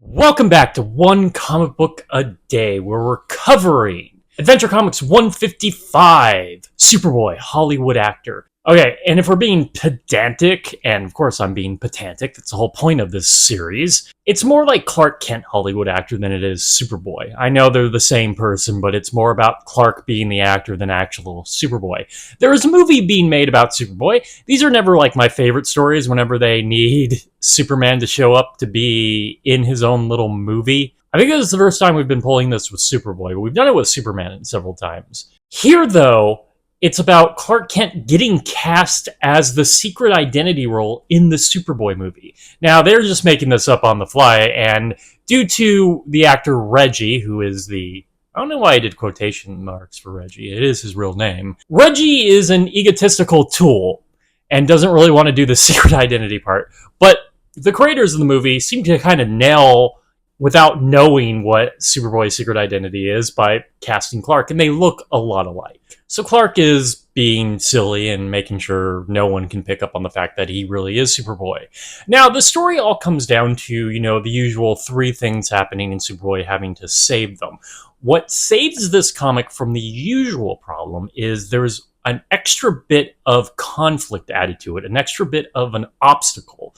Welcome back to One Comic Book a Day, where we're covering Adventure Comics 155, Superboy, Hollywood actor. Okay, and if we're being pedantic, and of course I'm being pedantic, that's the whole point of this series, it's more like Clark Kent, Hollywood actor, than it is Superboy. I know they're the same person, but it's more about Clark being the actor than actual Superboy. There is a movie being made about Superboy. These are never like my favorite stories whenever they need Superman to show up to be in his own little movie. I think this is the first time we've been pulling this with Superboy, but we've done it with Superman several times. Here, though, it's about Clark Kent getting cast as the secret identity role in the Superboy movie. Now, they're just making this up on the fly, and due to the actor Reggie, who is I don't know why I did quotation marks for Reggie. It is his real name. Reggie is an egotistical tool and doesn't really want to do the secret identity part. But the creators of the movie seem to kind of nail without knowing what Superboy's secret identity is by casting Clark, and they look a lot alike. So Clark is being silly and making sure no one can pick up on the fact that he really is Superboy. Now, the story all comes down to, the usual three things happening in Superboy having to save them. What saves this comic from the usual problem is there's an extra bit of conflict added to it, an extra bit of an obstacle,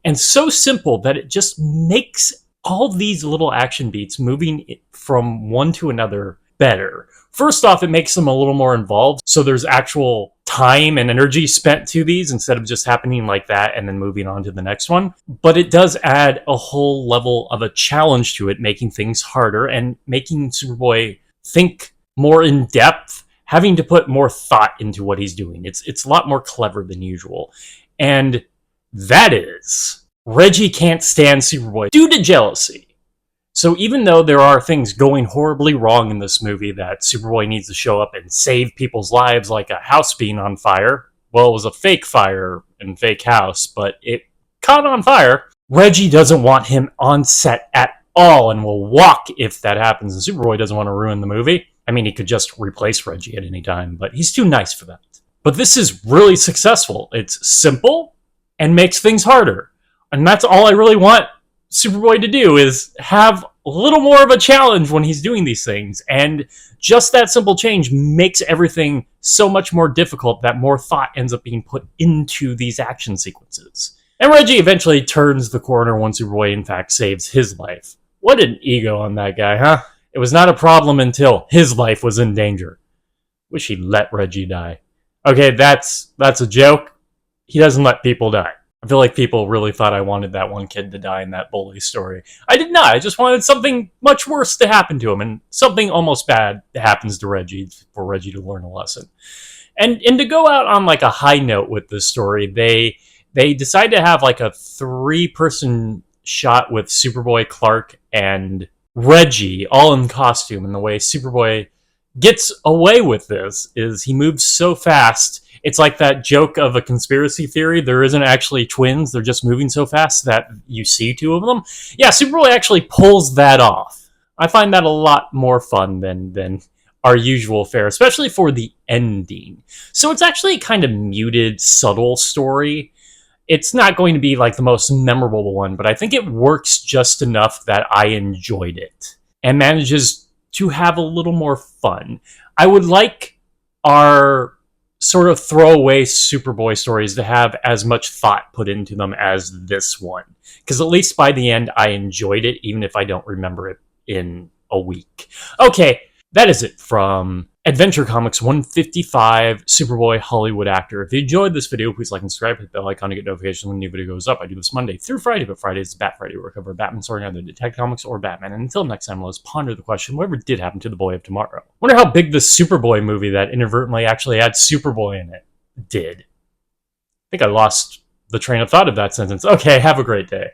and so simple that it just makes all these little action beats moving from one to another better. First off, it makes them a little more involved, so there's actual time and energy spent to these instead of just happening like that and then moving on to the next one. But it does add a whole level of a challenge to it, making things harder and making Superboy think more in depth, having to put more thought into what he's doing. It's a lot more clever than usual. And that is, Reggie can't stand Superboy due to jealousy. So even though there are things going horribly wrong in this movie that Superboy needs to show up and save people's lives, like a house being on fire, well, it was a fake fire and fake house, but it caught on fire, Reggie doesn't want him on set at all and will walk if that happens, and Superboy doesn't want to ruin the movie. I mean, he could just replace Reggie at any time, but he's too nice for that. But this is really successful. It's simple and makes things harder. And that's all I really want Superboy to do, is have a little more of a challenge when he's doing these things. And just that simple change makes everything so much more difficult that more thought ends up being put into these action sequences. And Reggie eventually turns the corner when Superboy in fact saves his life. What an ego on that guy, huh? It was not a problem until his life was in danger. Wish he'd let Reggie die. Okay, that's a joke. He doesn't let people die. I feel like people really thought I wanted that one kid to die in that bully story. I did not. I just wanted something much worse to happen to him, and something almost bad happens to Reggie for Reggie to learn a lesson. And to go out on like a high note with this story, they decide to have like a 3-person shot with Superboy, Clark, and Reggie all in costume. And the way Superboy gets away with this is he moves so fast. It's like that joke of a conspiracy theory. There isn't actually twins. They're just moving so fast that you see 2 of them. Yeah, Superboy actually pulls that off. I find that a lot more fun than our usual fare, especially for the ending. So it's actually a kind of muted, subtle story. It's not going to be like the most memorable one, but I think it works just enough that I enjoyed it and manages to have a little more fun. I would like our sort of throwaway Superboy stories to have as much thought put into them as this one. Because at least by the end, I enjoyed it, even if I don't remember it in a week. Okay, that is it from Adventure Comics 155, Superboy, Hollywood actor. If you enjoyed this video, please like and subscribe, hit the bell icon to get notifications when a new video goes up. I do this Monday through Friday, but Friday is Bat Friday, where I cover Batman story, either Detective Comics or Batman. And until next time, let's ponder the question, whatever did happen to the boy of tomorrow? Wonder how big the Superboy movie that inadvertently actually had Superboy in it did. I think I lost the train of thought of that sentence. Okay, have a great day.